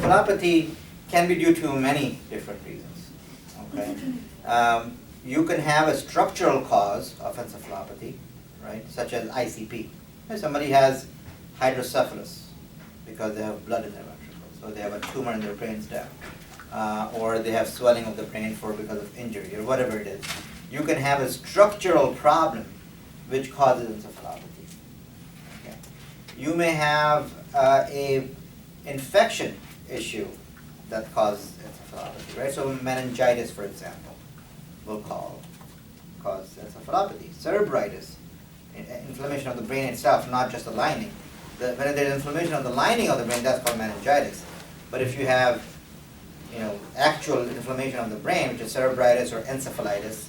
encephalopathy can be due to many different reasons. Okay, you can have a structural cause of encephalopathy, right, such as ICP. If somebody has hydrocephalus because they have blood in their ventricles, so they have a tumor in their brainstem, or they have swelling of the brain because of injury or whatever it is. You can have a structural problem which causes encephalopathy. Okay. You may have a infection issue that causes encephalopathy, right? So meningitis, for example, will cause encephalopathy. Cerebritis, inflammation of the brain itself, not just the lining. When there's inflammation of the lining of the brain, that's called meningitis. But if you have, actual inflammation of the brain, which is cerebritis or encephalitis,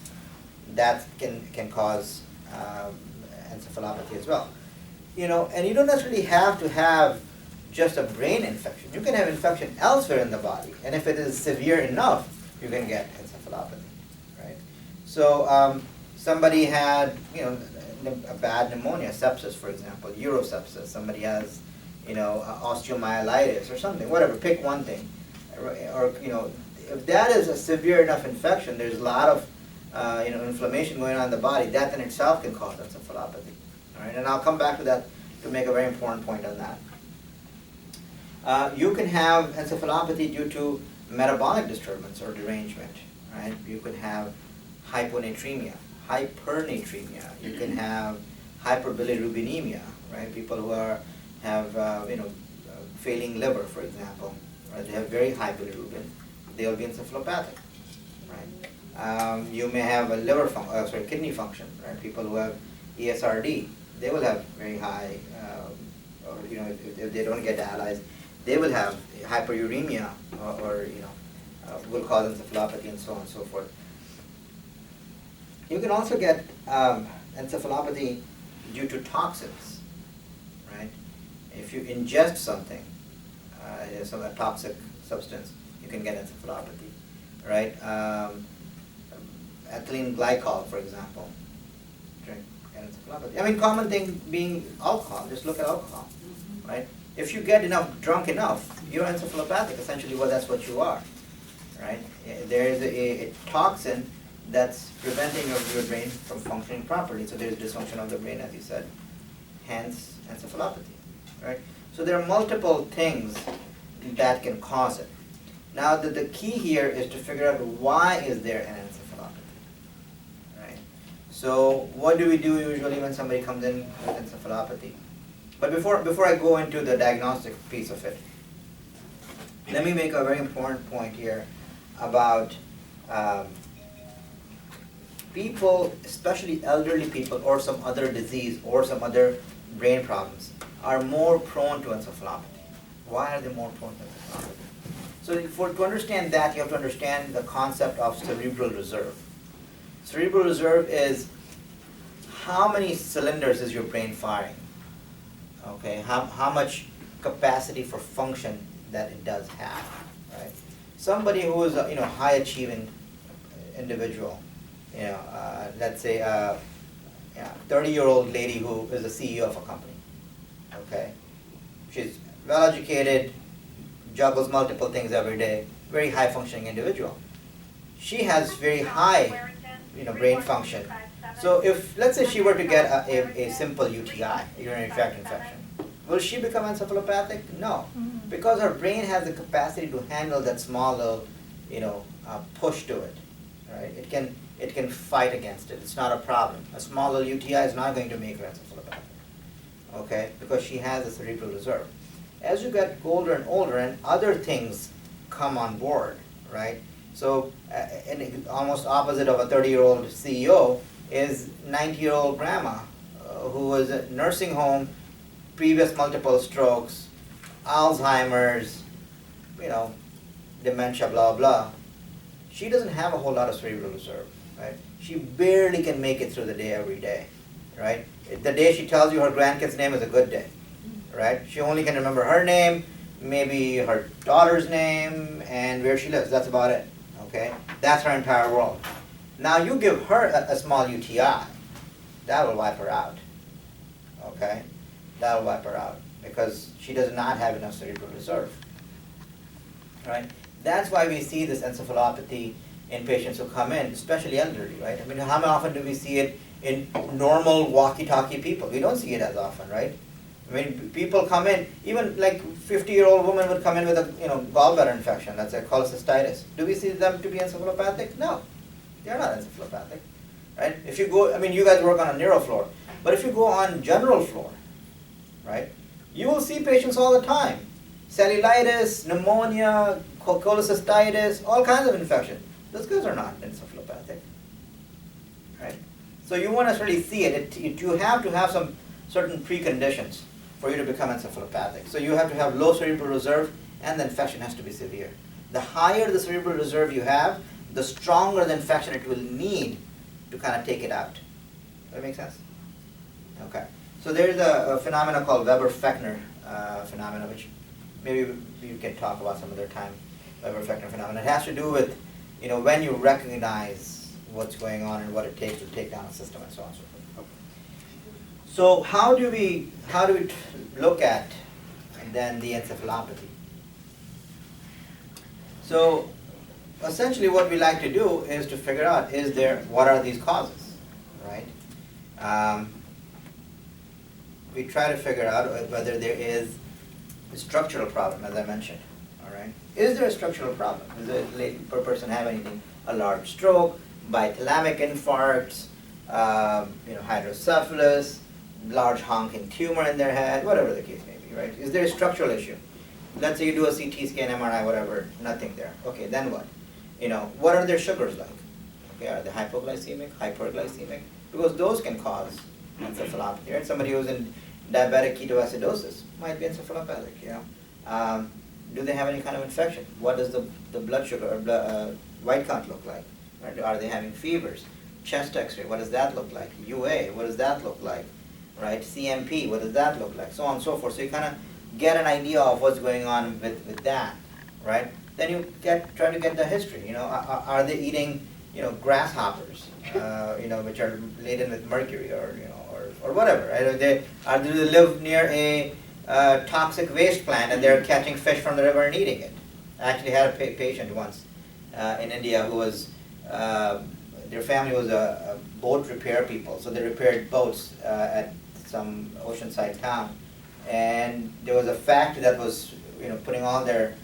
that can cause encephalopathy as well. And you don't necessarily have to have just a brain infection. You can have infection elsewhere in the body, and if it is severe enough, you can get encephalopathy, right? So somebody had, a bad pneumonia, sepsis, for example, urosepsis. Somebody has, osteomyelitis or something, whatever. Pick one thing, or if that is a severe enough infection, there's a lot of inflammation going on in the body. That in itself can cause encephalopathy. All right, and I'll come back to that to make a very important point on that. You can have encephalopathy due to metabolic disturbance or derangement, right? You could have hyponatremia, hypernatremia. You can have hyperbilirubinemia, right? People who have failing liver, for example, right? They have very high bilirubin. They'll be encephalopathic, right? You may have a kidney function, right? People who have ESRD, they will have very high, or if they don't get dialyzed, they will have hyperuremia, or will cause encephalopathy and so on and so forth. You can also get encephalopathy due to toxins, right? If you ingest something, a toxic substance, you can get encephalopathy, right? Ethylene glycol, for example, drink, get encephalopathy. I mean, common thing being alcohol. Just look at alcohol, right? If you get drunk enough, you're encephalopathic. Essentially, that's what you are, right? There is a toxin that's preventing your brain from functioning properly. So there's dysfunction of the brain, as you said, hence encephalopathy, right? So there are multiple things that can cause it. Now, the key here is to figure out why is there an encephalopathy, right? So what do we do usually when somebody comes in with encephalopathy? But before I go into the diagnostic piece of it, let me make a very important point here about people, especially elderly people or some other disease or some other brain problems, are more prone to encephalopathy. Why are they more prone to encephalopathy? So to understand that, you have to understand the concept of cerebral reserve. Cerebral reserve is how many cylinders is your brain firing? Okay, how much capacity for function that it does have, right? Somebody who is a high achieving individual, let's say a 30-year-old lady who is the CEO of a company. Okay, she's well educated, juggles multiple things every day, very high functioning individual. She has very high, brain function. So if, let's say she were to get a simple UTI, urinary tract infection, will she become encephalopathic? No, because her brain has the capacity to handle that small little, push to it, right? It can fight against it. It's not a problem. A small little UTI is not going to make her encephalopathic, okay? Because she has a cerebral reserve. As you get older and other things come on board, right? So, and almost opposite of a 30-year-old CEO is 90-year-old grandma who was at nursing home, previous multiple strokes, Alzheimer's, dementia, blah, blah. She doesn't have a whole lot of cerebral reserve, right? She barely can make it through the day every day, right? The day she tells you her grandkid's name is a good day, right? She only can remember her name, maybe her daughter's name, and where she lives. That's about it, okay? That's her entire world. Now you give her a small UTI, that will wipe her out, okay? That will wipe her out because she does not have enough cerebral reserve. right? That's why we see this encephalopathy in patients who come in, especially elderly, right? I mean, how often do we see it in normal walkie-talkie people? We don't see it as often, right? I mean, people come in, even like 50-year-old woman would come in with a gallbladder infection, that's a cholecystitis. Do we see them to be encephalopathic? No, they're not encephalopathic, right? If you go, I mean, you guys work on a neuro floor, but if you go on general floor, right, you will see patients all the time. Cellulitis, pneumonia, cholecystitis, all kinds of infections. Those guys are not encephalopathic, right? So you won't necessarily see it. You have to have some certain preconditions for you to become encephalopathic. So you have to have low cerebral reserve, and the infection has to be severe. The higher the cerebral reserve you have, the stronger the infection it will need to kind of take it out. Does that make sense? Okay. So there's a phenomenon called Weber-Fechner phenomenon, which maybe we can talk about some other time. Weber-Fechner phenomenon. It has to do with when you recognize what's going on and what it takes to take down a system and so on and so forth. So how do we look at then the encephalopathy? So essentially what we like to do is to figure out what are these causes, right? We try to figure out whether there is a structural problem, as I mentioned. All right, is there a structural problem? Does a person have anything? A large stroke, bithalamic infarcts, hydrocephalus, large honking tumor in their head, whatever the case may be, right? Is there a structural issue? Let's say you do a CT scan, MRI, whatever, nothing there. Okay, then what? What are their sugars like? Okay, are they hypoglycemic, hyperglycemic? Because those can cause encephalopathy, right? Somebody who's in diabetic ketoacidosis might be encephalopathic, do they have any kind of infection? What does the blood sugar or white count look like? Right? Are they having fevers? Chest x-ray, what does that look like? UA, what does that look like? Right? CMP, what does that look like? So on and so forth. So you kind of get an idea of what's going on with that, right? Then you try to get the history. Are they eating grasshoppers, which are laden with mercury or whatever, right? Do they live near a toxic waste plant and they're catching fish from the river and eating it? I actually had a patient once in India who was, their family was a boat repair people, so they repaired boats at some oceanside town, and there was a factory that was putting all their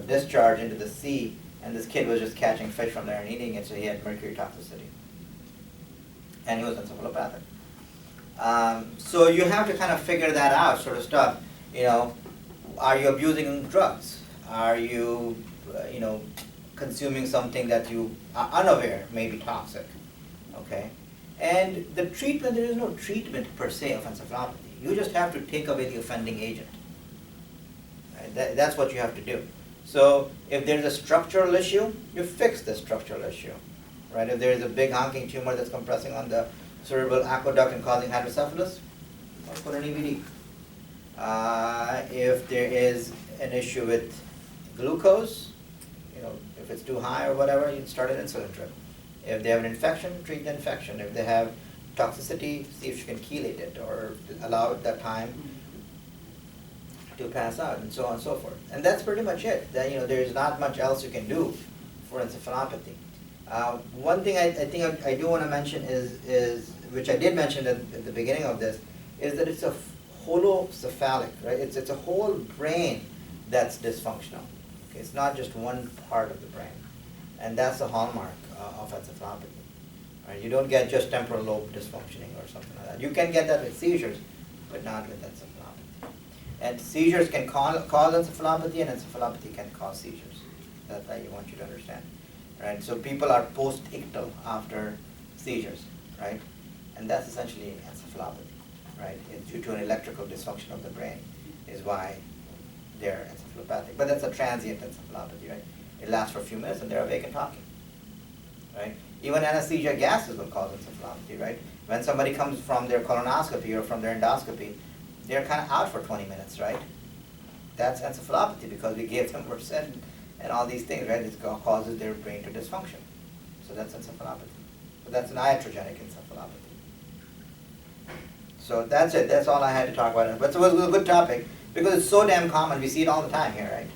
discharge into the sea, and this kid was just catching fish from there and eating it, so he had mercury toxicity, and he was encephalopathic. So you have to kind of figure that out, sort of stuff. Are you abusing drugs? Are you, consuming something that you are unaware may be toxic? Okay, and the treatment, there is no treatment per se of encephalopathy. You just have to take away the offending agent. Right? That's what you have to do. So if there's a structural issue, you fix the structural issue. Right? If there is a big honking tumor that's compressing on the cerebral aqueduct and causing hydrocephalus, I'll put an EVD. If there is an issue with glucose, if it's too high or whatever, you start an insulin drip. If they have an infection, treat the infection. If they have toxicity, see if you can chelate it or allow it that time to pass out, and so on and so forth. And that's pretty much it. There's not much else you can do for encephalopathy. One thing I think I do want to mention is which I did mention at the beginning of this, is that it's a holocephalic, right? It's a whole brain that's dysfunctional. Okay? It's not just one part of the brain, and that's the hallmark of encephalopathy. Right? You don't get just temporal lobe dysfunctioning or something like that. You can get that with seizures, but not with encephalopathy. And seizures can cause encephalopathy, and encephalopathy can cause seizures. That's what I want you to understand. Right? So people are post-ictal after seizures, right? And that's essentially encephalopathy, right? It's due to an electrical dysfunction of the brain is why they're encephalopathic. But that's a transient encephalopathy, right? It lasts for a few minutes and they're awake and talking, right? Even anesthesia gases will cause encephalopathy, right? When somebody comes from their colonoscopy or from their endoscopy, they're kind of out for 20 minutes, right? That's encephalopathy because we gave them Versed and all these things, right? It causes their brain to dysfunction. So that's encephalopathy. But that's an iatrogenic encephalopathy. So that's it. That's all I had to talk about. But it was a good topic because it's so damn common. We see it all the time here, right?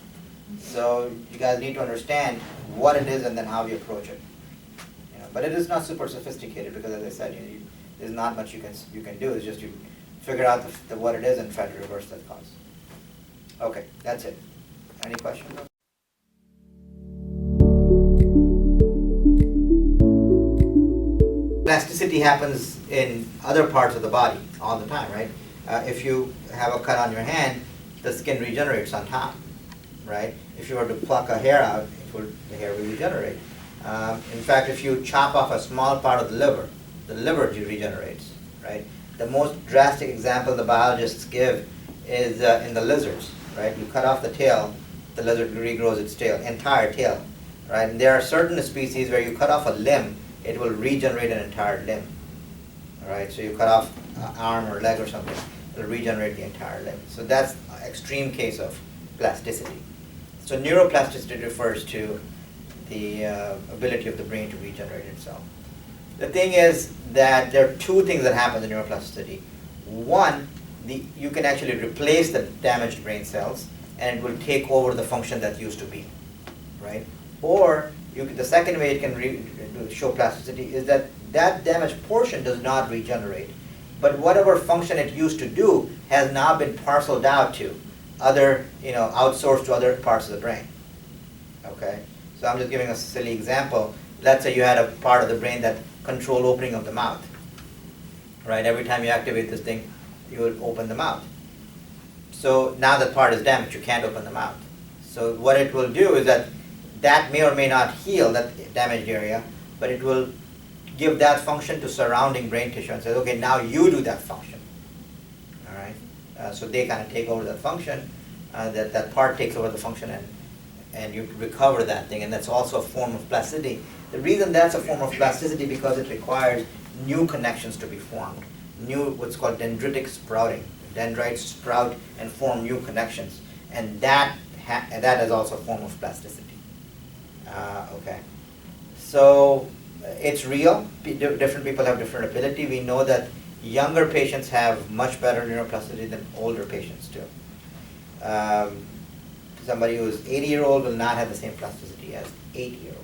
So you guys need to understand what it is and then how we approach it. But it is not super sophisticated because, as I said, there's not much you can do. It's just you figure out what it is and try to reverse that cause. Okay, that's it. Any questions? Plasticity happens in other parts of the body all the time, right? If you have a cut on your hand, the skin regenerates on top, right? If you were to pluck a hair out, the hair will regenerate. In fact, if you chop off a small part of the liver regenerates, right? The most drastic example the biologists give is in the lizards, right? You cut off the tail, the lizard regrows its tail, entire tail, right? And there are certain species where you cut off a limb, it will regenerate an entire limb, right? So you cut off an arm or leg or something, it will regenerate the entire limb. So that's an extreme case of plasticity. So neuroplasticity refers to the ability of the brain to regenerate itself. The thing is that there are two things that happen in neuroplasticity. One, you can actually replace the damaged brain cells and it will take over the function that used to be, right? Or the second way it can show plasticity is that damaged portion does not regenerate, but whatever function it used to do has now been parceled out to other, outsourced to other parts of the brain, okay? So I'm just giving a silly example. Let's say you had a part of the brain that control opening of the mouth, right? Every time you activate this thing, you will open the mouth. So now that part is damaged, you can't open the mouth. So what it will do is that may or may not heal that damaged area, but it will give that function to surrounding brain tissue and says, okay, now you do that function, all right? So they kind of take over that function, that part takes over the function and you recover that thing, and that's also a form of plasticity. The reason that's a form of plasticity because it requires new connections to be formed, what's called dendritic sprouting. Dendrites sprout and form new connections, and that is also a form of plasticity. Okay, so it's real. Different people have different ability. We know that younger patients have much better neuroplasticity than older patients do. Somebody who is 80-year-old will not have the same plasticity as 8-year-old.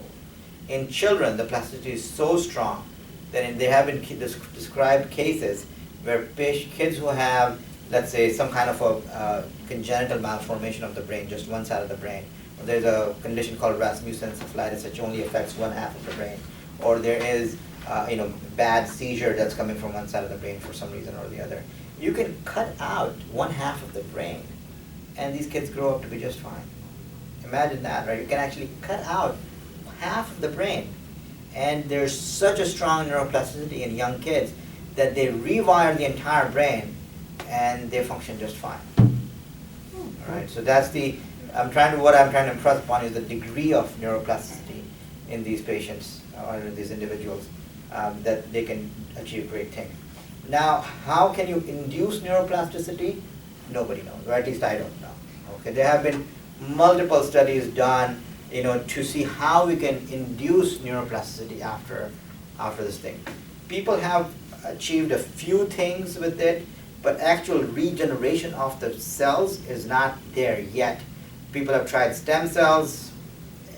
In children, the plasticity is so strong that there have been described cases where kids who have, let's say, some kind of a congenital malformation of the brain, just one side of the brain, or there's a condition called Rasmussen encephalitis which only affects one half of the brain, or there is bad seizure that's coming from one side of the brain for some reason or the other. You can cut out one half of the brain and these kids grow up to be just fine. Imagine that, right? You can actually cut out half of the brain, and there's such a strong neuroplasticity in young kids that they rewire the entire brain and they function just fine. All right, so that's what I'm trying to impress upon is the degree of neuroplasticity in these patients or in these individuals that they can achieve great things. Now, how can you induce neuroplasticity? Nobody knows, or at least I don't know. Okay, there have been multiple studies done, to see how we can induce neuroplasticity after this thing. People have achieved a few things with it, but actual regeneration of the cells is not there yet. People have tried stem cells.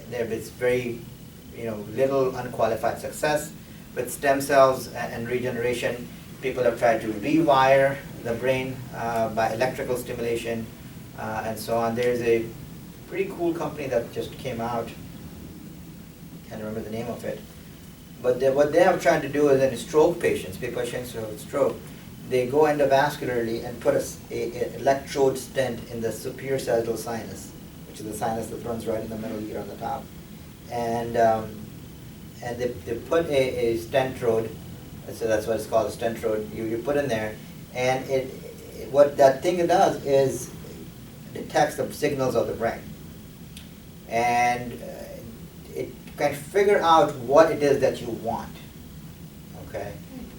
There is very, little unqualified success with stem cells and regeneration. People have tried to rewire the brain by electrical stimulation and so on. There's a pretty cool company that just came out. Can't remember the name of it. But what they have tried to do is in stroke patients, patients who have stroke, they go endovascularly and put an electrode stent in the superior sagittal sinus, which is the sinus that runs right in the middle here on the top. And they put a stentrode, so that's what it's called, a stentrode. You put in there, and what that thing does is detects the signals of the brain. And it can figure out what it is that you want, okay?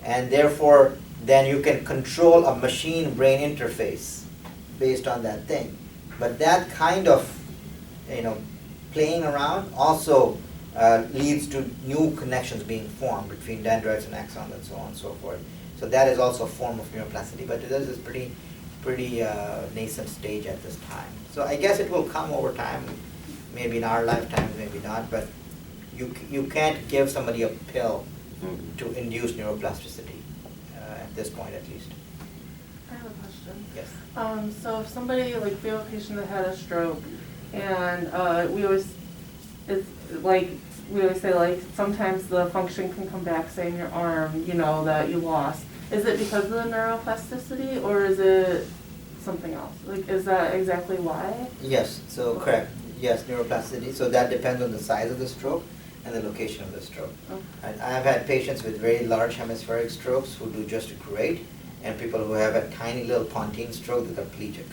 And therefore, then you can control a machine-brain interface based on that thing. But that kind of, playing around also leads to new connections being formed between dendrites and axons and so on and so forth. So that is also a form of neuroplasticity, but this is pretty nascent stage at this time. So I guess it will come over time. maybe in our lifetimes, maybe not, but you can't give somebody a pill to induce neuroplasticity, at this point at least. I have a question. Yes. So if somebody, like, we have a patient that had a stroke, and we always say, like, sometimes the function can come back, say in your arm, you know, that you lost. Is it because of the neuroplasticity, or is it something else? Like, is that exactly why? Yes, so Okay. correct. Yes, neuroplasticity. So that depends on the size of the stroke and the location of the stroke. Okay. And I've had patients with very large hemispheric strokes who do just great, and people who have a tiny little pontine stroke that are plegic,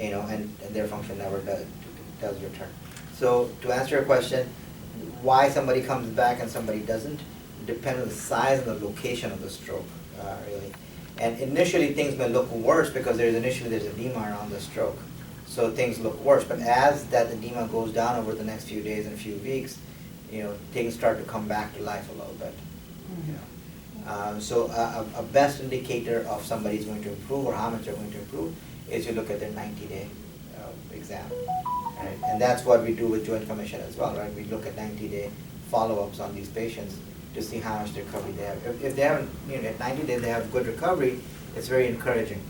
you know, and their function never does return. So to answer your question, why somebody comes back and somebody doesn't, depends on the size and the location of the stroke, really. And initially things may look worse because there's edema around the stroke. So things look worse, but as that edema goes down over the next few days and a few weeks, you know, things start to come back to life a little bit. You know. So a best indicator of somebody's going to improve or how much they're going to improve is you look at their 90-day exam. Right? And that's what we do with Joint Commission as well, right? We look at 90-day follow-ups on these patients to see how much recovery they have. If they haven't, you know, at 90 days they have good recovery, it's very encouraging.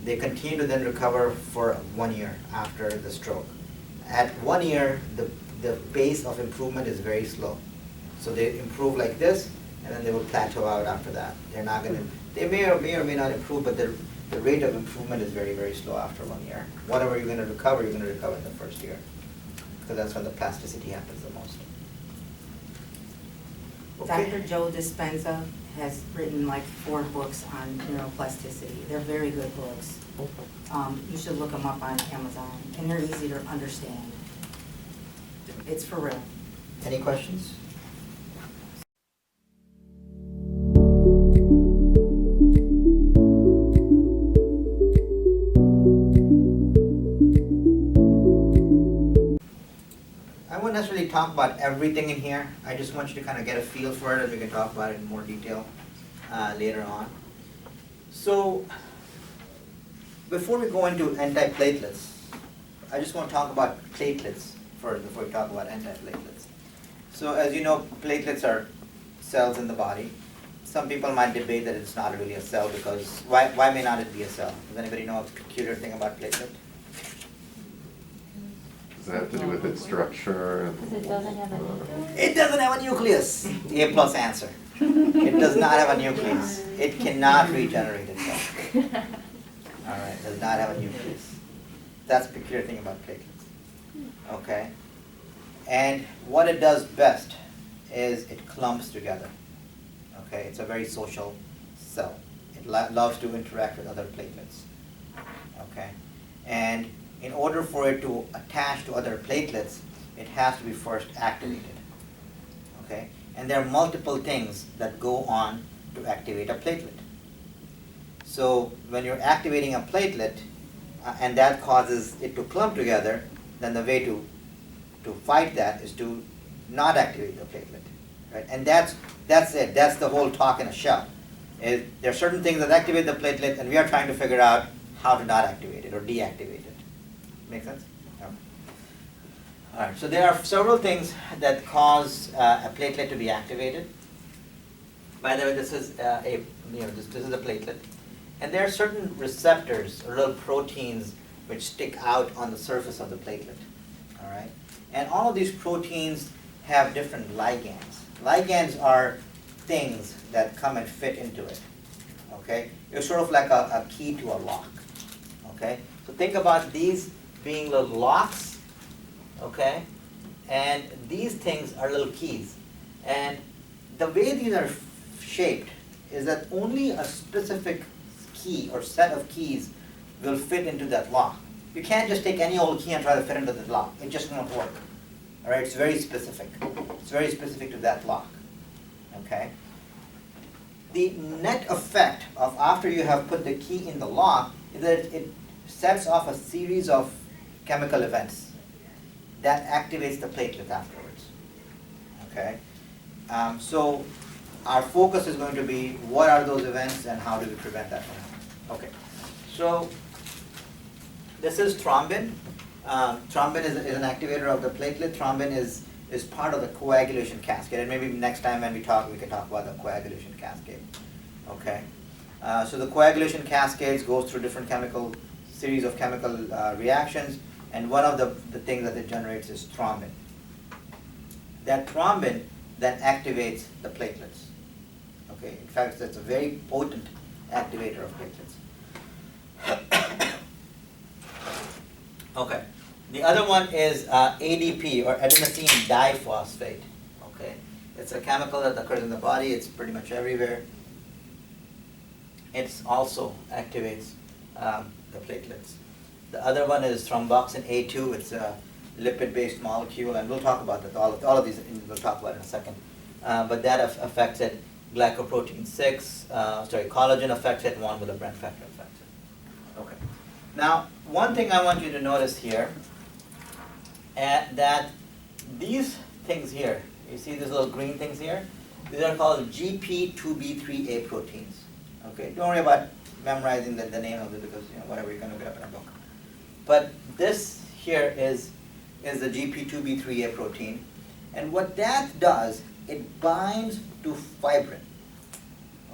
They continue to then recover for 1 year after the stroke. At 1 year, the pace of improvement is very slow. So they improve like this, and then they will plateau out after that. They're not going to, they may or may not improve, but the rate of improvement is very, very slow after 1 year. Whatever you're going to recover in the first year, because that's when the plasticity happens the most. Okay. Dr. Joe Dispenza has written like 4 books on neuroplasticity. They're very good books. You should look them up on Amazon, and they're easy to understand. It's for real. Any questions? I won't necessarily talk about everything in here. I just want you to kind of get a feel for it, and we can talk about it in more detail later on. So, before we go into antiplatelets, I just want to talk about platelets first before we talk about antiplatelets. So, as you know, platelets are cells in the body. Some people might debate that it's not really a cell because why may not it be a cell? Does anybody know a peculiar thing about platelet? Does it have to do with its structure? Because it doesn't have a nucleus? It doesn't have a nucleus. A plus answer. It does not have a nucleus. It cannot regenerate itself. All right, does not have a nucleus. That's the peculiar thing about platelets. Okay? And what it does best is it clumps together. Okay? It's a very social cell. It loves to interact with other platelets. Okay? And in order for it to attach to other platelets, it has to be first activated. Okay? And there are multiple things that go on to activate a platelet. So when you're activating a platelet, and that causes it to clump together, then the way to fight that is to not activate the platelet. Right? And that's it. That's the whole talk in a shell. There are certain things that activate the platelet, and we are trying to figure out how to not activate it or deactivate it. Make sense? Yeah. All right. So there are several things that cause a platelet to be activated. By the way, this is this is a platelet, and there are certain receptors or little proteins which stick out on the surface of the platelet. All right. And all of these proteins have different ligands. Ligands are things that come and fit into it. Okay. It's sort of like a key to a lock. Okay. So think about these being little locks, okay? And these things are little keys. And the way these are shaped is that only a specific key or set of keys will fit into that lock. You can't just take any old key and try to fit into the lock. It just won't work. All right, it's very specific. It's very specific to that lock, okay? The net effect of after you have put the key in the lock is that it sets off a series of chemical events that activates the platelet afterwards. Okay, so our focus is going to be what are those events and how do we prevent that from happening. Okay, so this is thrombin, Thrombin is an activator of the platelet. Thrombin is part of the coagulation cascade, and maybe next time when we talk, we can talk about the coagulation cascade. Okay, so the coagulation cascades goes through different series of chemical reactions, and one of the things that it generates is thrombin. That thrombin then activates the platelets. Okay, in fact, it's a very potent activator of platelets. Okay, the other one is ADP, or adenosine diphosphate. Okay, it's a chemical that occurs in the body. It's pretty much everywhere. It also activates the platelets. The other one is thromboxane A2. It's a lipid-based molecule, and we'll talk about that. All of these we'll talk about in a second. But that affects it. Glycoprotein 6, collagen affects it. One with a Brent factor affects it. Okay. Now, one thing I want you to notice here, that these things here, you see these little green things here? These are called GP2B3A proteins. Okay, don't worry about memorizing the name of it, because whatever, you're going to look it up in a book. But this here is the GP2B3A protein, and what that does, it binds to fibrin.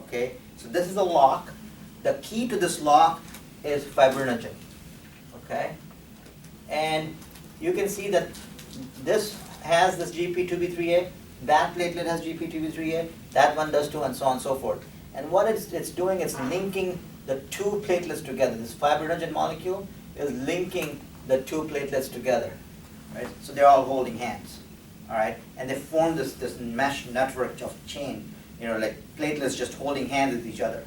Okay, so this is a lock. The key to this lock is fibrinogen. Okay, and you can see that this has this GP2B3A, that platelet has GP2B3A, that one does too, and so on and so forth. And what it's doing is linking the two platelets together. This fibrinogen molecule is linking the two platelets together, right? So they're all holding hands, all right? And they form this mesh network of chain, like platelets just holding hands with each other,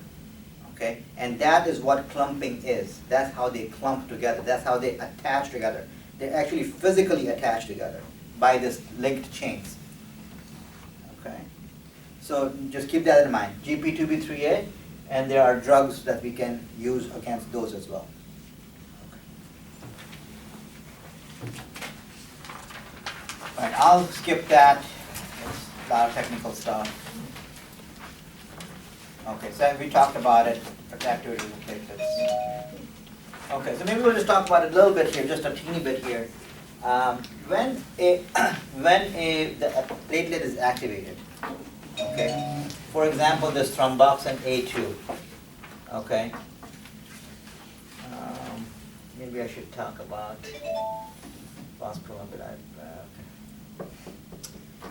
okay? And that is what clumping is. That's how they clump together. That's how they attach together. They're actually physically attached together by this linked chains, okay? So just keep that in mind. GP2B3A, and there are drugs that we can use against those as well. All right, I'll skip that. It's a lot of technical stuff. Okay, so we talked about it, activity of platelets. Okay, so maybe we'll just talk about it a little bit here, just a teeny bit here. When a platelet is activated, okay, for example, this thromboxane A2, okay, maybe I should talk about phospholipid.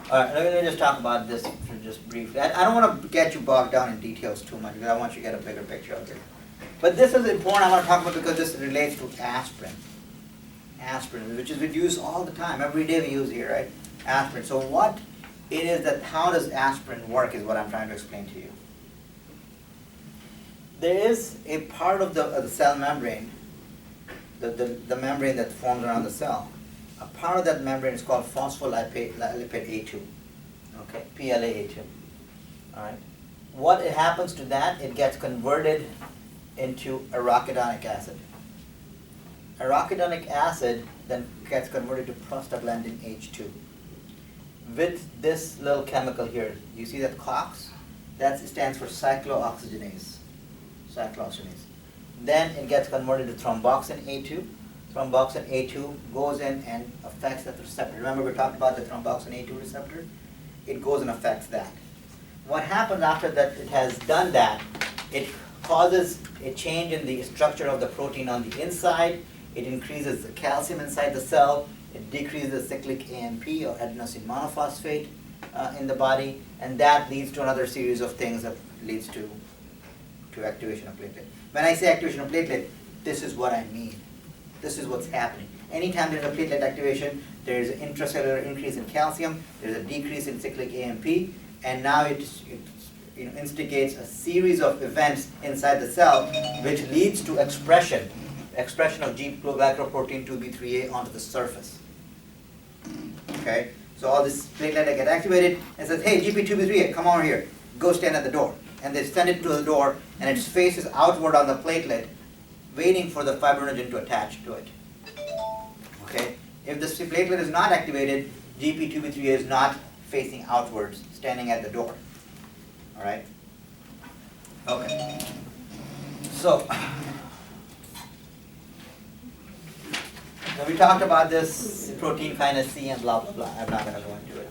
All right, let me just talk about this just briefly. I don't want to get you bogged down in details too much, because I want you to get a bigger picture of it. But this is important, I want to talk about, because this relates to aspirin. Aspirin, which is we use all the time. Every day we use here, right? Aspirin. So what it is that, how does aspirin work is what I'm trying to explain to you. There is a part of the cell membrane, the membrane that forms around the cell. A part of that membrane is called phospholipid A2, okay, PLA-A2. All right. What happens to that? It gets converted into arachidonic acid. Arachidonic acid then gets converted to prostaglandin H2. With this little chemical here, you see that COX? That stands for cyclooxygenase. Cyclooxygenase. Then it gets converted to thromboxane A2. Thromboxane A2 goes in and affects that receptor. Remember we talked about the thromboxane A2 receptor? It goes and affects that. What happens after that it has done that, it causes a change in the structure of the protein on the inside. It increases the calcium inside the cell. It decreases cyclic AMP, or adenosine monophosphate, in the body. And that leads to another series of things that leads to activation of platelet. When I say activation of platelet, this is what I mean. This is what's happening. Anytime there's a platelet activation, there's an intracellular increase in calcium, there's a decrease in cyclic AMP, and now it instigates a series of events inside the cell which leads to expression of glycoprotein 2B3A onto the surface. Okay? So all this platelet get activated and says, hey, GP2B3A, come over here, go stand at the door. And they send it to the door, and its face is outward on the platelet, waiting for the fibrinogen to attach to it. Okay? If the platelet is not activated, GP2B3A is not facing outwards, standing at the door. All right? Okay. So, So we talked about this protein kinase C and blah blah blah. I'm not going to go into it.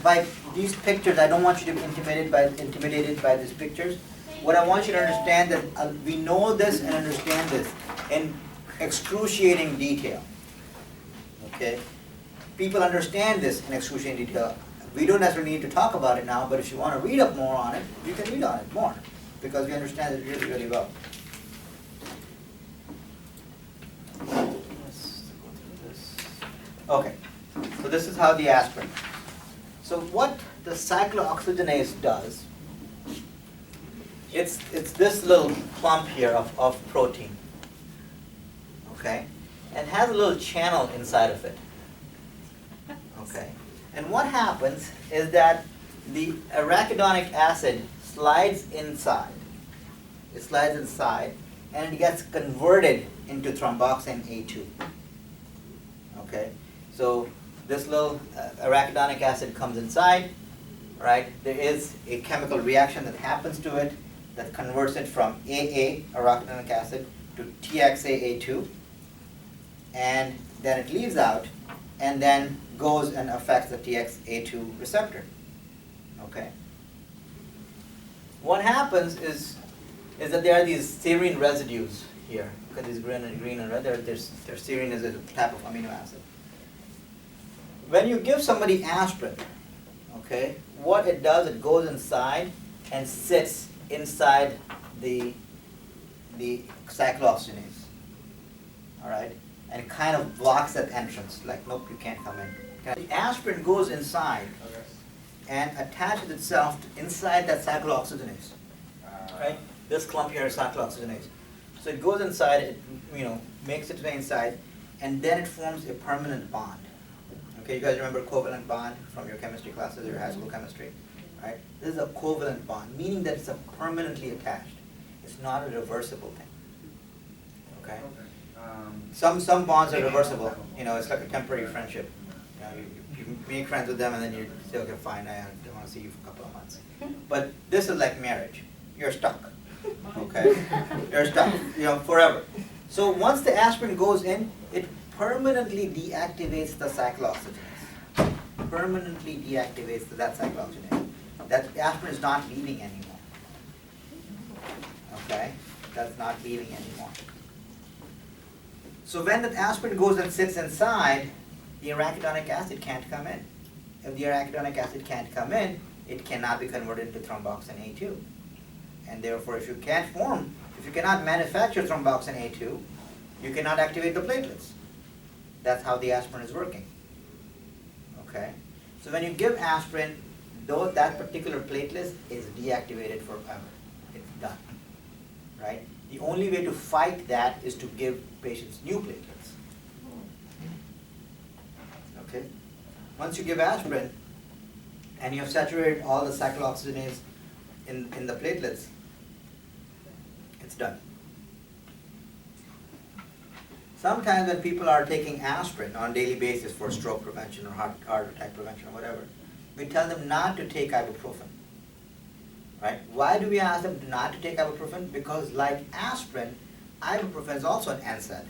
By these pictures, I don't want you to be intimidated by these pictures. What I want you to understand that we know this and understand this in excruciating detail. Okay, people understand this in excruciating detail. We don't necessarily need to talk about it now, but if you want to read up more on it, you can read on it more because we understand it really, really well. Let's go through this. Okay, so this is how the aspirin. So what the cyclooxygenase does, it's this little clump here of protein, okay, and has a little channel inside of it, okay. And what happens is that the arachidonic acid slides inside. It slides inside, and it gets converted into thromboxane A2. Okay, so this little arachidonic acid comes inside, right? There is a chemical reaction that happens to it that converts it from AA, arachidonic acid, to TXAA2, and then it leaves out, and then goes and affects the TXA2 receptor. Okay. What happens is that there are these serine residues here. Look at these green and red. There's serine is a type of amino acid. When you give somebody aspirin, okay, what it does, it goes inside and sits inside the cyclooxygenase. All right, and kind of blocks that entrance. Like, nope, you can't come in. The aspirin goes inside and attaches itself to inside that cyclooxygenase. Right? This clump here is cyclooxygenase. So it goes inside, it makes its way inside, and then it forms a permanent bond. Okay, you guys remember covalent bond from your chemistry classes, your high school chemistry? Right? This is a covalent bond, meaning that it's permanently attached. It's not a reversible thing. Okay? Some bonds are reversible. It's like a temporary friendship. You make friends with them and then you say, okay, fine, I don't want to see you for a couple of months. But this is like marriage. You're stuck. Okay? You're stuck, forever. So once the aspirin goes in, it permanently deactivates the cyclooxygenase. Permanently deactivates that cyclooxygenase. That aspirin is not leaving anymore. Okay? That's not leaving anymore. So when that aspirin goes and sits inside, the arachidonic acid can't come in. If the arachidonic acid can't come in, it cannot be converted to thromboxane A2. And therefore, if you cannot manufacture thromboxane A2, you cannot activate the platelets. That's how the aspirin is working. Okay? So when you give aspirin, though that particular platelet is deactivated forever. It's done. Right? The only way to fight that is to give patients new platelets. Okay? Once you give aspirin and you have saturated all the cyclooxygenase in the platelets, it's done. Sometimes when people are taking aspirin on a daily basis for stroke prevention or heart attack prevention or whatever, we tell them not to take ibuprofen. Right? Why do we ask them not to take ibuprofen? Because like aspirin, ibuprofen is also an NSAID.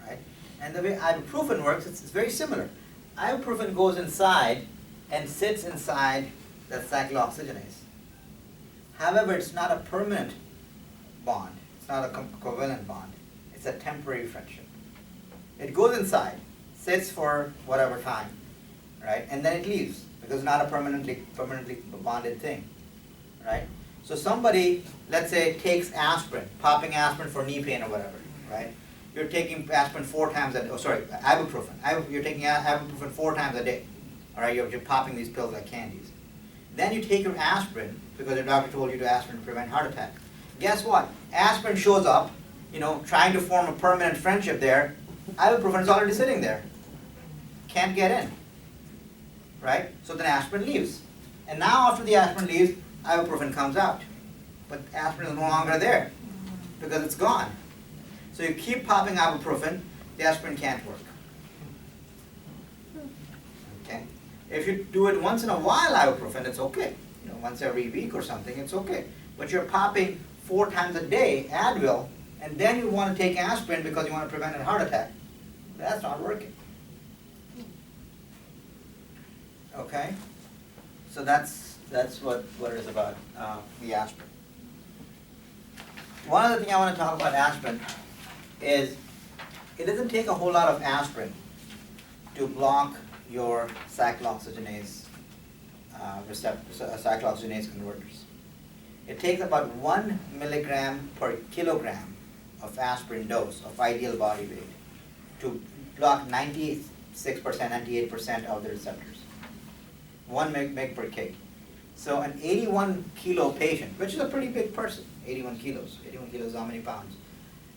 Right? And the way ibuprofen works, it's very similar. Ibuprofen goes inside and sits inside the cyclooxygenase. However, it's not a permanent bond. It's not a covalent bond. It's a temporary friendship. It goes inside, sits for whatever time, right? And then it leaves because it's not a permanently bonded thing, right? So somebody, let's say, takes aspirin, popping aspirin for knee pain or whatever, right? You're taking aspirin 4 times a day. Ibuprofen. You're taking ibuprofen 4 times a day. All right, you're popping these pills like candies. Then you take your aspirin because your doctor told you to aspirin to prevent heart attack. Guess what? Aspirin shows up, trying to form a permanent friendship there. Ibuprofen is already sitting there. Can't get in. Right? So then aspirin leaves. And now after the aspirin leaves, ibuprofen comes out. But aspirin is no longer there because it's gone. So you keep popping ibuprofen, the aspirin can't work. Okay? If you do it once in a while, ibuprofen, it's okay. Once every week or something, it's okay. But you're popping 4 times a day Advil, And then you want to take aspirin because you want to prevent a heart attack. That's not working. Okay? So that's what it is about, the aspirin. One other thing I want to talk about aspirin is it doesn't take a whole lot of aspirin to block your cyclooxygenase cyclooxygenase converters. It takes about 1 milligram per kilogram of aspirin dose of ideal body weight to block 96%, 98% of the receptors. 1 mg per kg. So an 81 kilo patient, which is a pretty big person, 81 kilos. 81 kilos is how many pounds?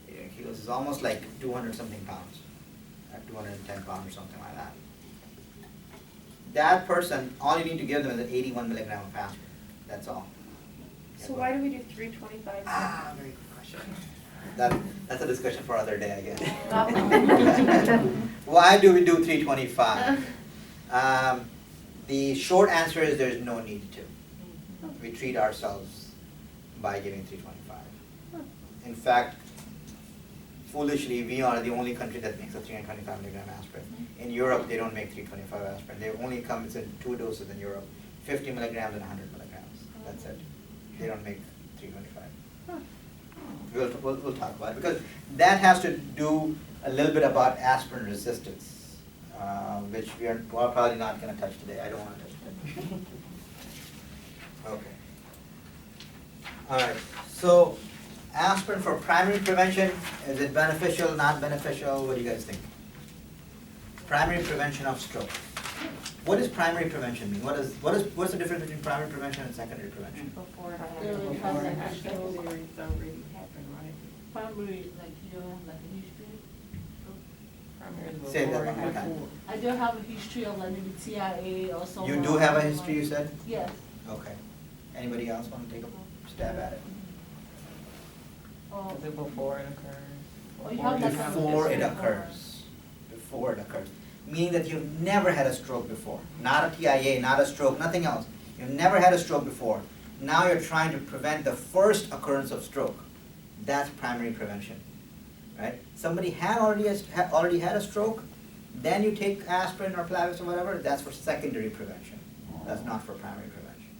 81 kilos is almost like 200 something pounds, 210 pounds or something like that. That person, all you need to give them is 81 milligram of aspirin. That's all. So why do we do 325? Very good question. That's a discussion for another day, I guess. Why do we do 325? The short answer is there's no need to. We treat ourselves by giving 325. In fact, foolishly, we are the only country that makes a 325 milligram aspirin. In Europe, they don't make 325 aspirin. They only come in 2 doses in Europe, 50 milligrams and 100 milligrams. That's it. They don't make 325. We'll talk about it because that has to do a little bit about aspirin resistance, which we're probably not going to touch today. I don't want to touch today. Okay. All right. So aspirin for primary prevention, is it beneficial, not beneficial? What do you guys think? Primary prevention of stroke. What does primary prevention mean? What's the difference between primary prevention and secondary prevention? Before it Really, happens. already happened, right? Probably like you don't have like a history. Say that one more time. I do have a history of like maybe TIA or something. You do have a history, you said? Yes. Okay. Anybody else want to take a stab at it? Or, Is it before it occurs? or you have like a Before it occurs. Before it occurs. Meaning that you've never had a stroke before. Not a TIA, not a stroke, nothing else. You've never had a stroke before. Now you're trying to prevent the first occurrence of stroke. That's primary prevention. Right? Somebody had already had a stroke, then you take aspirin or Plavix or whatever, that's for secondary prevention. That's not for primary prevention.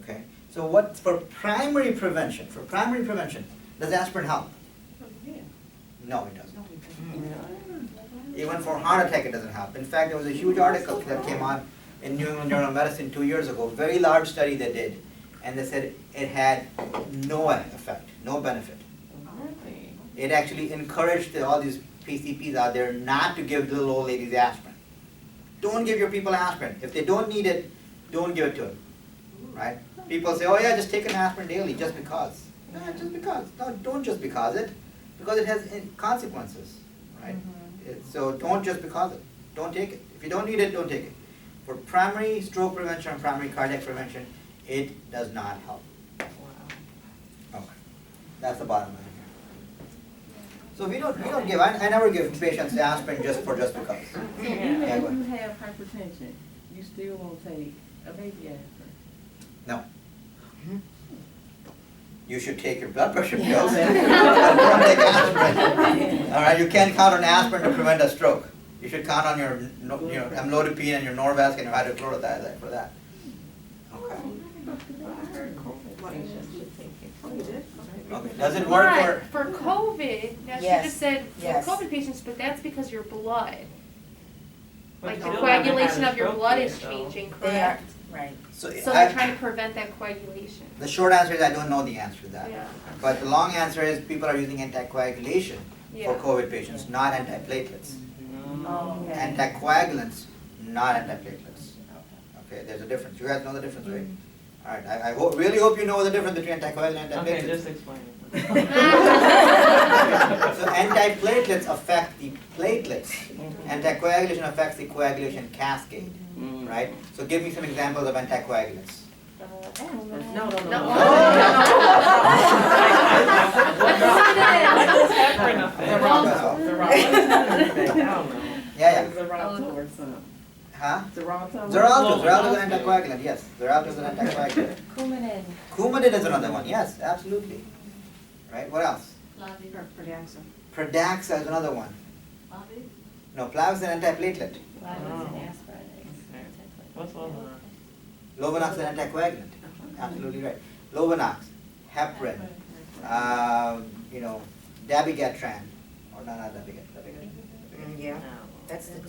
Okay? So what for primary prevention? For primary prevention, does aspirin help? No, it doesn't. Even for heart attack, it doesn't help. In fact, there was a huge article that came out in New England Journal of Medicine 2 years ago, very large study they did, and they said it had no effect, no benefit. It actually encouraged all these PCPs out there not to give little old ladies aspirin. Don't give your people aspirin. If they don't need it, don't give it to them. Right? People say, oh yeah, just take an aspirin daily just because. No, just because. No, don't just because it. Because it has consequences. Right? So don't just because it. Don't take it. If you don't need it, don't take it. For primary stroke prevention and primary cardiac prevention, it does not help. Okay. That's the bottom line here. So we don't give, I never give patients aspirin just because. So even Yeah, if go you ahead. have hypertension, you still won't take a baby aspirin. No. You should take your blood pressure pills. Don't take aspirin. All right, you can't count on aspirin to prevent a stroke. You should count on your amlodipine and your Norvasc and your hydrochlorothiazide for that. Okay. I heard COVID patients should take it. Okay. Does it work for? For COVID, now she Yes. just said for Yes. COVID patients, but that's because your blood, But like you the don't have to coagulation have of your stroke blood yet, is though. changing, They are, correct? right. So they're trying to prevent that coagulation. The short answer is I don't know the answer to that. Yeah. But the long answer is people are using anticoagulation Yeah. for COVID patients, not antiplatelets. Oh, okay. Anticoagulants, not antiplatelets. Okay, there's a difference. You guys know the difference, right? All right, I really hope you know the difference between anticoagulant and Okay, antiplatelets. just explain it. So antiplatelets affect the platelets. Anticoagulation affects the coagulation cascade, right? So give me some examples of anticoagulants. No. Yeah. Xarelto or something. Huh? Xarelto? Xarelto is an anticoagulant, yes. Xarelto is an anticoagulant. Coumadin. Coumadin is another one, yes, absolutely. Right, what else? Pradaxa. Pradaxa is another one. No, Plavix is an antiplatelet. What's all the? Lovenox is an anticoagulant. Absolutely right. Lovenox, heparin, dabigatran, or not dabigatran. Yeah, that's the.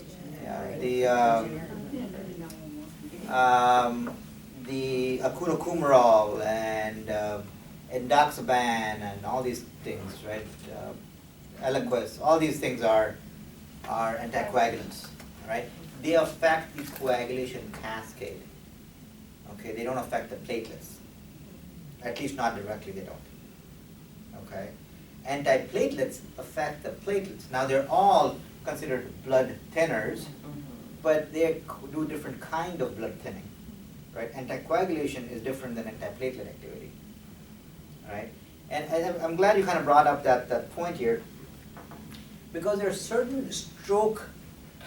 The acunocumral and endoxaban and all these things, right? Eliquis, all these things are anticoagulants, right? They affect the coagulation cascade. Okay, they don't affect the platelets. At least not directly, they don't. Okay? Antiplatelets affect the platelets. Now they're all considered blood thinners, but they do different kind of blood thinning. Right? Anticoagulation is different than antiplatelet activity. Right? And I'm glad you kind of brought up that point here, because there are certain stroke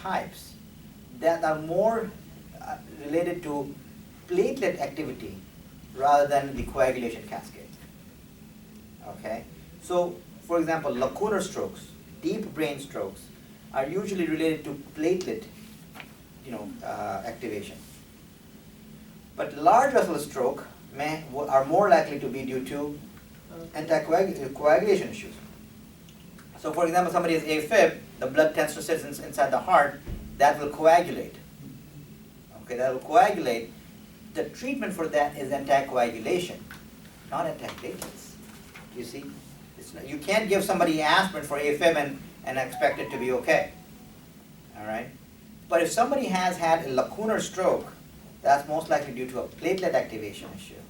types that are more related to platelet activity rather than the coagulation cascade. Okay? So, for example, lacunar strokes, deep brain strokes, are usually related to platelet activation. But large vessel stroke are more likely to be due to anticoagulation issues. So for example, somebody has AFib, the blood tends to sit inside the heart, that will coagulate. Okay, that will coagulate. The treatment for that is anticoagulation, not antiplatelets. You see? You can't give somebody aspirin for AFib and expect it to be okay. All right? But if somebody has had a lacunar stroke, that's most likely due to a platelet activation issue.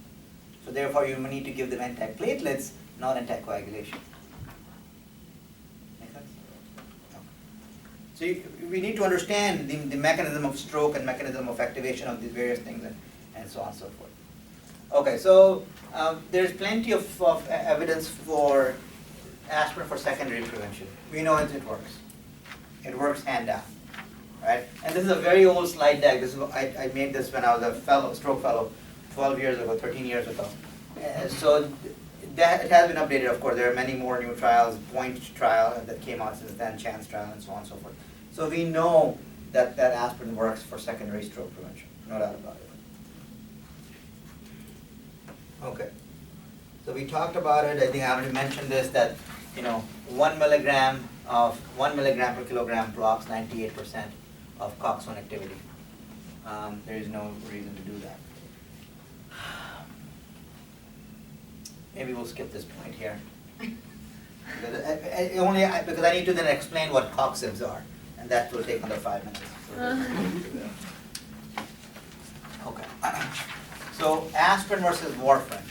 So therefore, you need to give them antiplatelets, not anticoagulation. Make sense? No. So we need to understand the mechanism of stroke and mechanism of activation of these various things and so on and so forth. Okay, so there's plenty of evidence for aspirin for secondary prevention. We know it works. It works hand down. Right? And this is a very old slide deck. This is I made this when I was a stroke fellow 12 years ago, 13 years ago. So that it has been updated, of course. There are many more new trials, POINT trial that came out since then, CHANCE trial, and so on and so forth. So we know that aspirin works for secondary stroke prevention. No doubt about it. Okay. So we talked about it. I think I already mentioned this, that 1 milligram per kilogram blocks 98% of COX-1 activity. There is no reason to do that. Maybe we'll skip this point here. Because I need to then explain what COX-IBs are, and that will take another 5 minutes. Okay. So aspirin versus warfarin.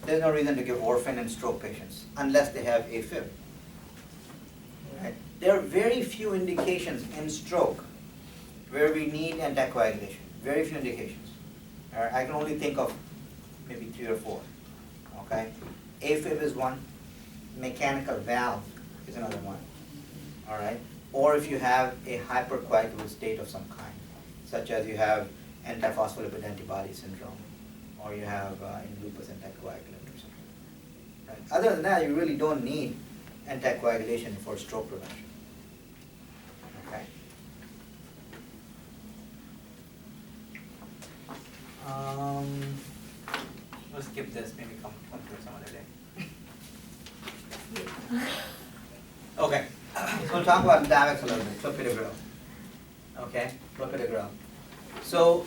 There's no reason to give warfarin in stroke patients unless they have AFib. Right? There are very few indications in stroke where we need anticoagulation. Very few indications. Right? I can only think of maybe 3 or 4. Okay? AFib is one. Mechanical valve is another one. All right? Or if you have a hypercoagulable state of some kind, such as you have antiphospholipid antibody syndrome, or you have in lupus anticoagulant or something. Right? Other than that, you really don't need anticoagulation for stroke prevention. Okay. We'll skip this. Maybe come to it some other day. Okay. So we'll talk about Plavix a little bit. Clopidogrel. Okay. Clopidogrel. So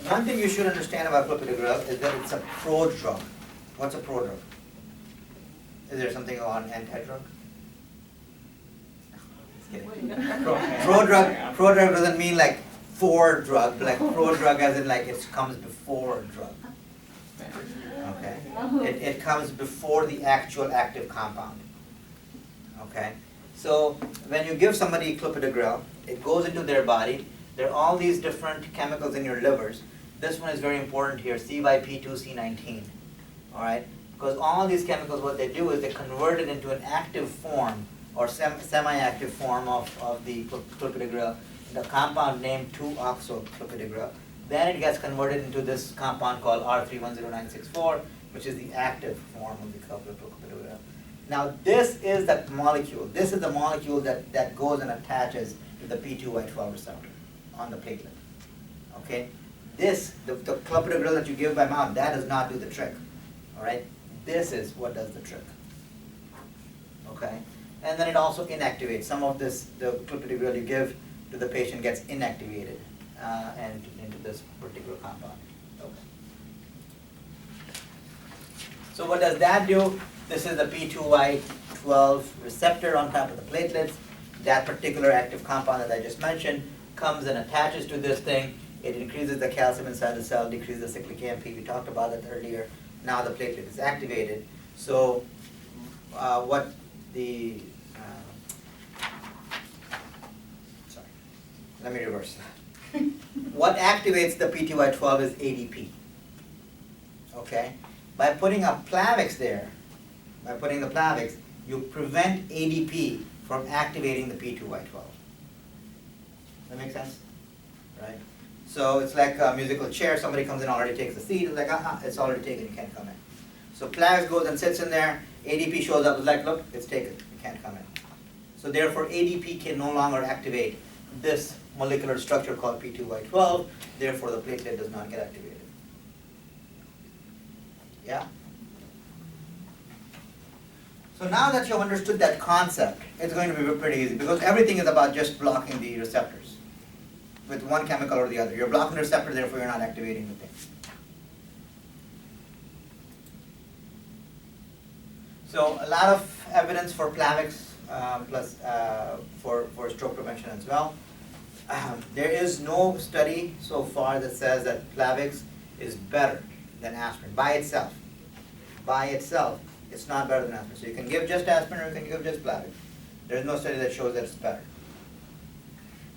one thing you should understand about clopidogrel is that it's a prodrug. What's a prodrug? Is there something on anti-drug? Prodrug doesn't mean like for drug, like prodrug as in like it comes before drug. Okay? It comes before the actual active compound. Okay? So when you give somebody clopidogrel, it goes into their body. There are all these different chemicals in your livers. This one is very important here, CYP2, C19. All right? Because all these chemicals, what they do is they convert it into an active form or semi-active form of the clopidogrel, the compound named 2-oxoclopidogrel. Then it gets converted into this compound called R310964, which is the active form of the clopidogrel. Now this is that molecule. This is the molecule that goes and attaches to the P2Y12 receptor on the platelet. Okay? This, the clopidogrel that you give by mouth, that does not do the trick. All right? This is what does the trick. Okay? And then it also inactivates. Some of this, the clopidogrel you give to the patient gets inactivated and into this particular compound. Okay. So what does that do? This is the P2Y12 receptor on top of the platelets. That particular active compound that I just mentioned comes and attaches to this thing. It increases the calcium inside the cell, decreases the cyclic AMP. We talked about that earlier. Now the platelet is activated. So what the, sorry, let me reverse that. What activates the P2Y12 is ADP. Okay? By putting a Plavix there, by putting the Plavix, you prevent ADP from activating the P2Y12. That make sense? Right? So it's like a musical chair, somebody comes in, already takes the seat, it's like, it's already taken, you can't come in. So Plavix goes and sits in there, ADP shows up, it's like, look, it's taken, you can't come in. So therefore ADP can no longer activate this molecular structure called P2Y12, therefore the platelet does not get activated. Yeah? So now that you've understood that concept, it's going to be pretty easy because everything is about just blocking the receptors with one chemical or the other. You're blocking the receptor, therefore you're not activating the thing. So a lot of evidence for Plavix plus for stroke prevention as well. There is no study so far that says that Plavix is better than aspirin by itself. By itself, it's not better than aspirin. So you can give just aspirin or you can give just Plavix. There is no study that shows that it's better.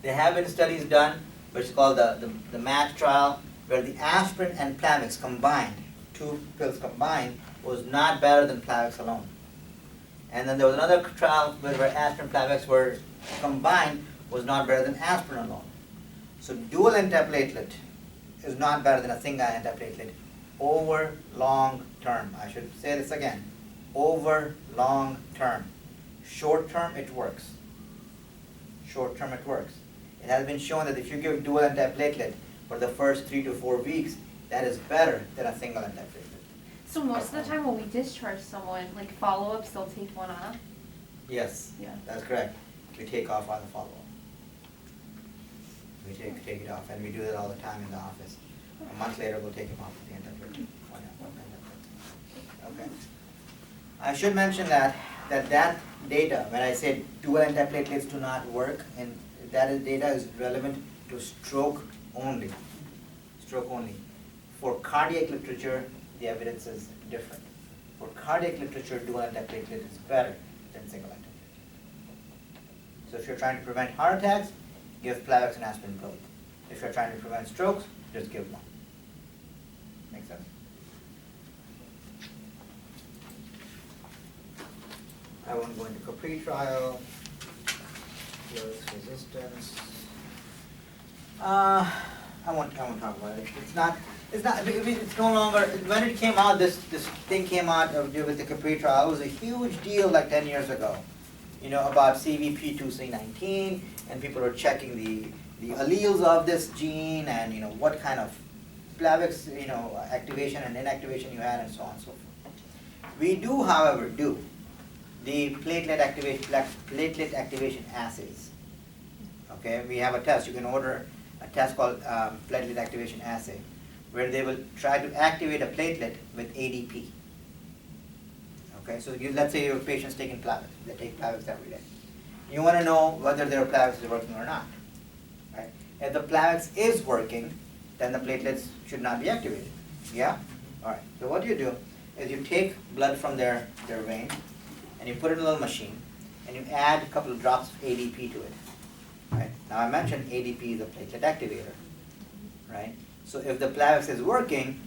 There have been studies done, which is called the MATCH trial, where the aspirin and Plavix combined, 2 pills combined, was not better than Plavix alone. And then there was another trial where aspirin and Plavix were combined, was not better than aspirin alone. So dual antiplatelet is not better than a single antiplatelet over long term. I should say this again. Over long term. Short term it works. Short term it works. It has been shown that if you give dual antiplatelet for the first 3 to 4 weeks, that is better than a single antiplatelet. So most of the time when we discharge someone, like follow-ups, they'll take one off? Yes, Yeah. that's correct. We take off on the follow-up. We take it off, and we do that all the time in the office. A month later, we'll take him off with the antiplatelet. Okay. I should mention that data, when I said dual antiplatelets do not work, and that data is relevant to stroke only. Stroke only. For cardiac literature, the evidence is different. For cardiac literature, dual antiplatelet is better than single antiplatelet. So if you're trying to prevent heart attacks, give Plavix and aspirin both. If you're trying to prevent strokes, just give one. Make sense? I won't go into Capri trial. Close resistance. I won't talk about it. It's no longer, when it came out, this thing came out with the Capri trial, it was a huge deal like 10 years ago. You know, about CVP2C19, and people were checking the alleles of this gene and, you know, what kind of Plavix, you know, activation and inactivation you had and so on and so forth. We do, however, do the platelet activation assays. Okay, we have a test. You can order a test called platelet activation assay, where they will try to activate a platelet with ADP. Okay, so let's say your patient's taking Plavix. They take Plavix every day. You want to know whether their Plavix is working or not. Right? If the Plavix is working, then the platelets should not be activated. Yeah? All right. So what you do is you take blood from their vein, and you put it in a little machine, and you add a couple of drops of ADP to it. Right? Now I mentioned ADP is a platelet activator. Right? So if the Plavix is working,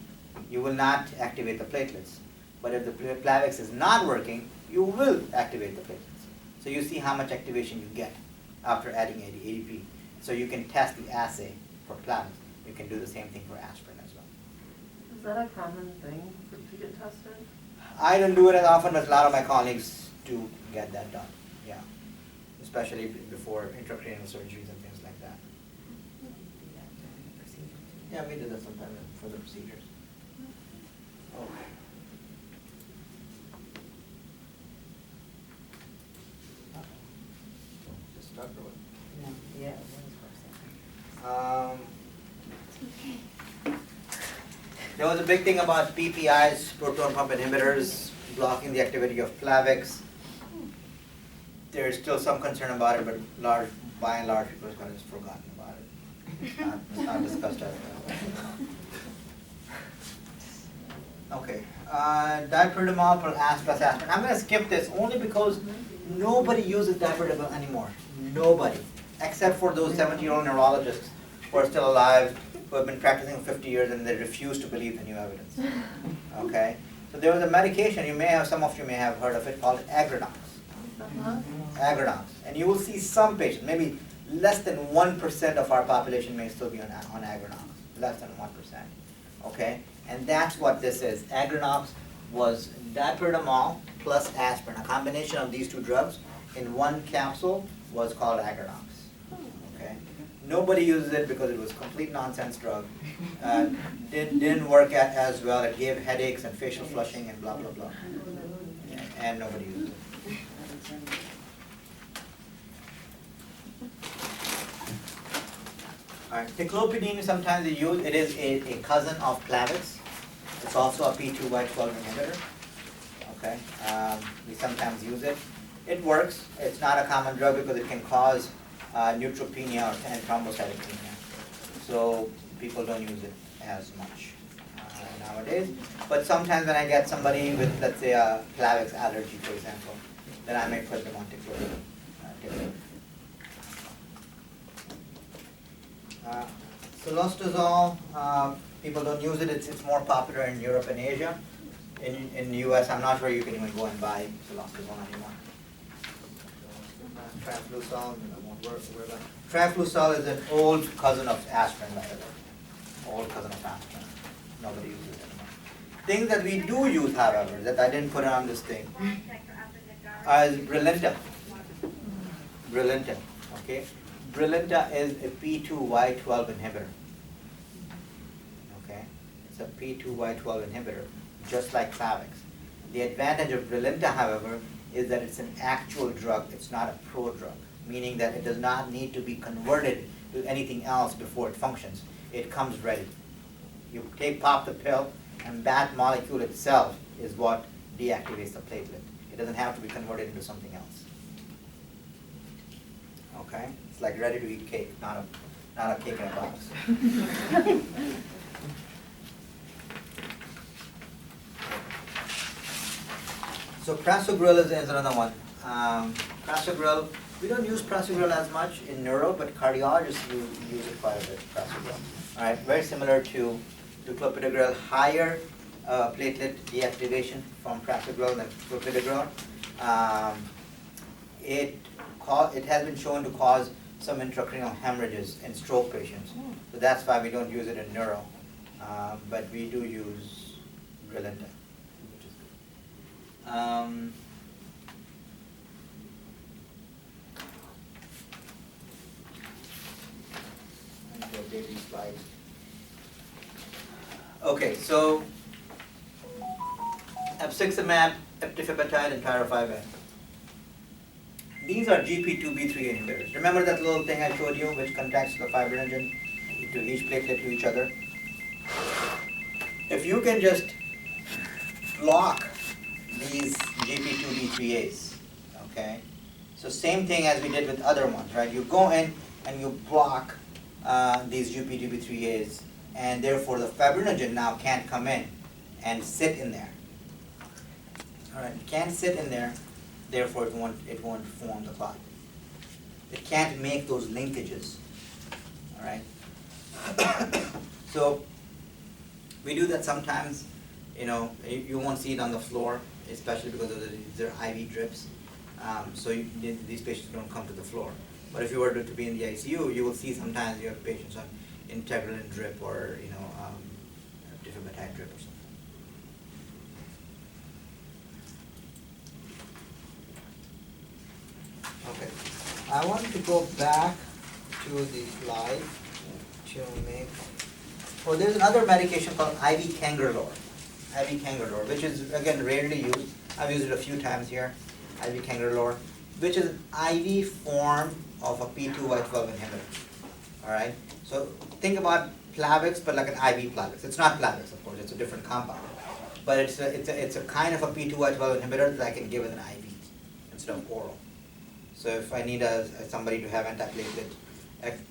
you will not activate the platelets. But if the Plavix is not working, you will activate the platelets. So you see how much activation you get after adding ADP. So you can test the assay for Plavix. You can do the same thing for aspirin as well. Is that a common thing to get tested? I don't do it as often, but a lot of my colleagues to get that done, yeah. Especially before intracranial surgeries and things like that. Yeah, we did that sometime for the procedures. Okay. Just start with. No, yeah, it was There was a big thing about PPIs, proton pump inhibitors, blocking the activity of Plavix. There's still some concern about it, but by and large, people have kind of just forgotten about it. It's not discussed as well. Okay, dipyridamole plus aspirin. I'm going to skip this only because nobody uses dipyridamole anymore. Nobody, except for those 70-year-old neurologists who are still alive, who have been practicing for 50 years and they refuse to believe the new evidence. Okay, so there was a medication, some of you may have heard of it, called Agranox. Agranox, and you will see some patients, maybe less than 1% of our population may still be on Agranox, less than 1%. Okay, and that's what this is. Agranox was dipyridamole plus aspirin. A combination of these two drugs in one capsule was called Agranox. Okay, nobody uses it because it was complete nonsense drug. Didn't work as well. It gave headaches and facial flushing and blah blah blah. And nobody uses it. Alright, ticlopidine sometimes they use. It is a cousin of Plavix. It's also a P2Y12 inhibitor. Okay, we sometimes use it. It works. It's not a common drug because it can cause neutropenia and thrombocytopenia. So people don't use it as much nowadays. But sometimes when I get somebody with, let's say, a Plavix allergy, for example, then I may put them on ticlopidine. Cilostazol, people don't use it. It's more popular in Europe and Asia. In the US, I'm not sure you can even go and buy cilostazol anymore. Traflusol, won't work. Traflusol is an old cousin of aspirin, by the way. Old cousin of aspirin. Nobody uses it anymore. Things that we do use, however, that I didn't put on this thing, is Brilinta. Brilinta, okay? Brilinta is a P2Y12 inhibitor. Okay, it's a P2Y12 inhibitor, just like Plavix. The advantage of Brilinta, however, is that it's an actual drug. It's not a prodrug, meaning that it does not need to be converted to anything else before it functions. It comes ready. You pop the pill, and that molecule itself is what deactivates the platelet. It doesn't have to be converted into something else. Okay, it's like ready-to-eat cake, not a cake in a box. So prasugrel is another one. Prasugrel, we don't use prasugrel as much in neuro, but cardiologists use it quite a bit. Prasugrel. All right, very similar to clopidogrel, higher platelet deactivation from prasugrel than clopidogrel. It has been shown to cause some intracranial hemorrhages in stroke patients. So that's why we don't use it in neuro. But we do use Brilinta, which is good. I need to update these slides. Okay, so abciximab, eptifibatide, and tirofiban. These are GP2B3 inhibitors. Remember that little thing I showed you which contacts the fibrinogen to each platelet to each other? If you can just block these GP2B3As, okay? So same thing as we did with other ones, right? You go in and you block these GP2B3As, and therefore the fibrinogen now can't come in and sit in there. All right, it can't sit in there. Therefore, it won't form the clot. It can't make those linkages. All right. So we do that sometimes. You won't see it on the floor, especially because of they're IV drips. So these patients don't come to the floor. But if you were to be in the ICU, you will see sometimes you have patients on integralin drip or eptifibatide drip or something. I want to go back to the slide to make. Oh, there's another medication called IV Cangrelor. IV Cangrelor, which is again rarely used. I've used it a few times here. IV Cangrelor, which is an IV form of a P2Y12 inhibitor. All right. So think about Plavix, but like an IV Plavix. It's not Plavix, of course. It's a different compound, but it's a kind of a P2Y12 inhibitor that I can give with an IV instead of oral. So if I need somebody to have antiplatelet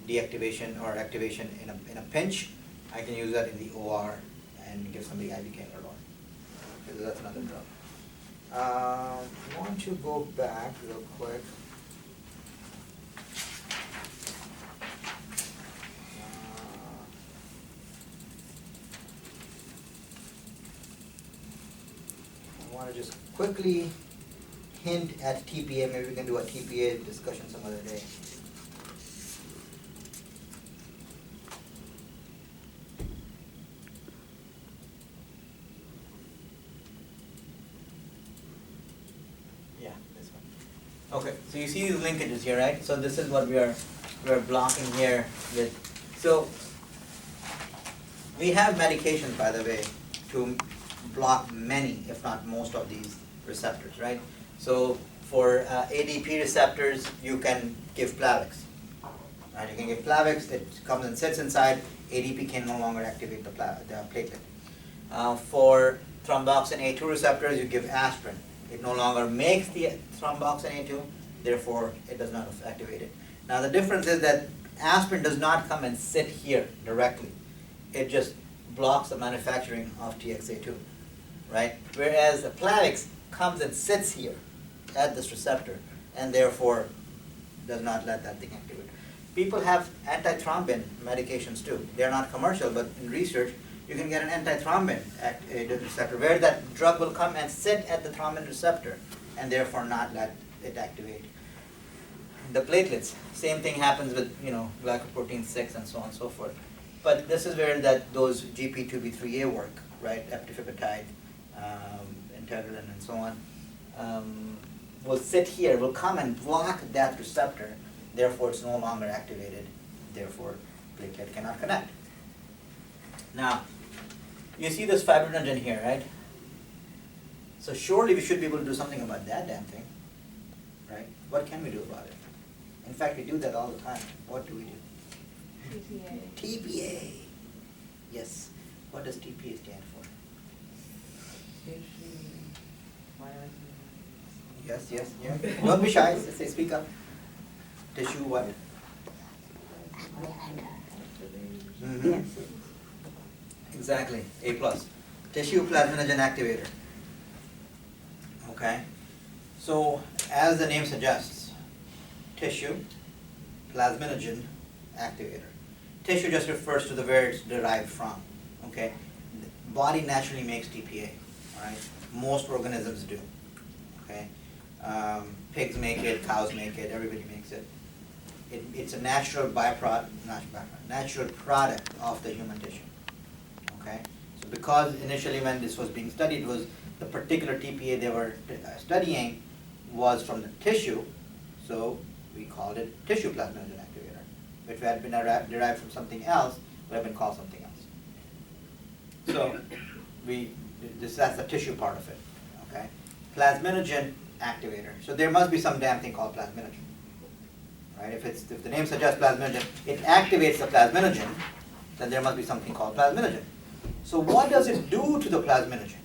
deactivation or activation in a pinch, I can use that in the OR and give somebody IV Cangrelor. So that's another drug. I want to go back real quick. I want to just quickly hint at TPA. Maybe we can do a TPA discussion some other day. Yeah, this one. Okay, so you see these linkages here, right? So this is what we are blocking here with. So we have medications, by the way, to block many, if not most, of these receptors, right? So for ADP receptors, you can give Plavix. Right? You can give Plavix, it comes and sits inside, ADP can no longer activate the platelet. For thromboxane A2 receptors, you give aspirin. It no longer makes the thromboxane A2, therefore it does not activate it. Now the difference is that aspirin does not come and sit here directly. It just blocks the manufacturing of TXA2, right? Whereas the Plavix comes and sits here at this receptor and therefore does not let that thing activate. People have antithrombin medications too. They're not commercial, but in research you can get an antithrombin receptor where that drug will come and sit at the thrombin receptor and therefore not let it activate. The platelets, same thing happens with glycoprotein 6 and so on and so forth. But this is where those GP2B3A work, right? Eptifibatide, integralin, and so on, will sit here, will come and block that receptor. Therefore, it's no longer activated. Therefore, platelet cannot connect. Now, you see this fibrinogen here, right? So surely we should be able to do something about that damn thing, right? What can we do about it? In fact, we do that all the time. What do we do? TPA. Yes. What does TPA stand for? Yes, yes, yeah. Don't be shy. Say, speak up. Tissue what? Mm-hmm. Exactly. A plus. Tissue plasminogen activator. Okay. So, as the name suggests, tissue plasminogen activator. Tissue just refers to where it's derived from. Okay. The body naturally makes TPA. All right. Most organisms do. Okay. Pigs make it, cows make it, everybody makes it. It's a natural natural product of the human tissue. Okay. So because initially when this was being studied, was the particular TPA they were studying was from the tissue, so we called it tissue plasminogen activator. If it had been derived from something else, it would have been called something else. So that's the tissue part of it. Okay. Plasminogen activator. So there must be some damn thing called plasminogen. Right? If the name suggests plasminogen, it activates the plasminogen, then there must be something called plasminogen. So what does it do to the plasminogen?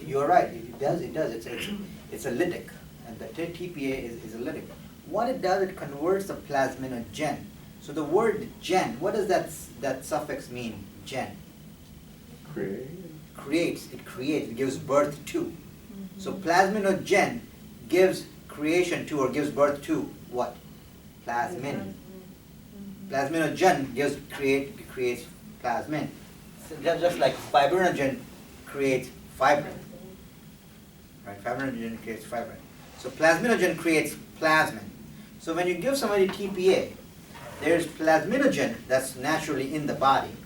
You're right, it does. It's a lytic, and the TPA is a lytic. What it does, it converts the plasminogen. So the word gen, what does that suffix mean, gen? Creates, it gives birth to. Mm-hmm. So plasminogen gives creation to, or gives birth to what? Plasmin. Mm-hmm. Plasminogen creates plasmin. So just like fibrinogen creates fibrin. Right? Fibrinogen creates fibrin. So plasminogen creates plasmin. So when you give somebody TPA, there's plasminogen that's naturally in the body.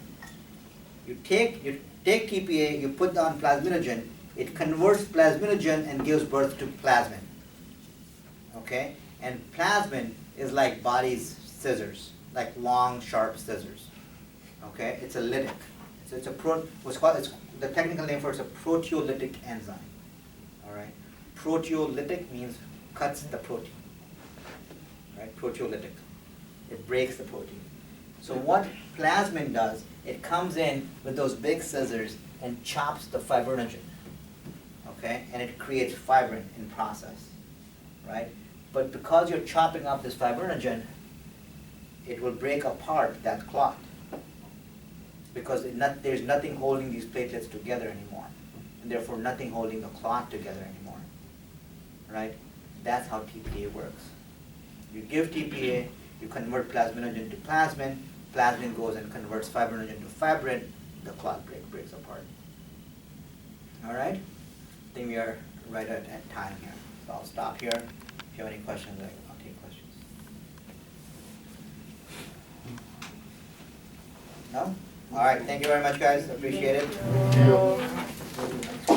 You take TPA, you put on plasminogen, It converts plasminogen and gives birth to plasmin. Okay? And plasmin is like body's scissors, like long, sharp scissors. Okay? It's a lytic. So it's a the technical name for it's a proteolytic enzyme. All right? Proteolytic means cuts the protein. Right? Proteolytic. It breaks the protein. So what plasmin does, it comes in with those big scissors and chops the fibrinogen. Okay? And it creates fibrin in process. Right? But because you're chopping up this fibrinogen, it will break apart that clot. Because there's nothing holding these platelets together anymore. And therefore nothing holding the clot together anymore. Right? That's how TPA works. You give TPA, you convert plasminogen to plasmin, plasmin goes and converts fibrinogen to fibrin, the clot breaks apart. All right? I think we are right at time here. So I'll stop here. If you have any questions, I'll take questions. No? All right, thank you very much, guys. Appreciate it. Thank you.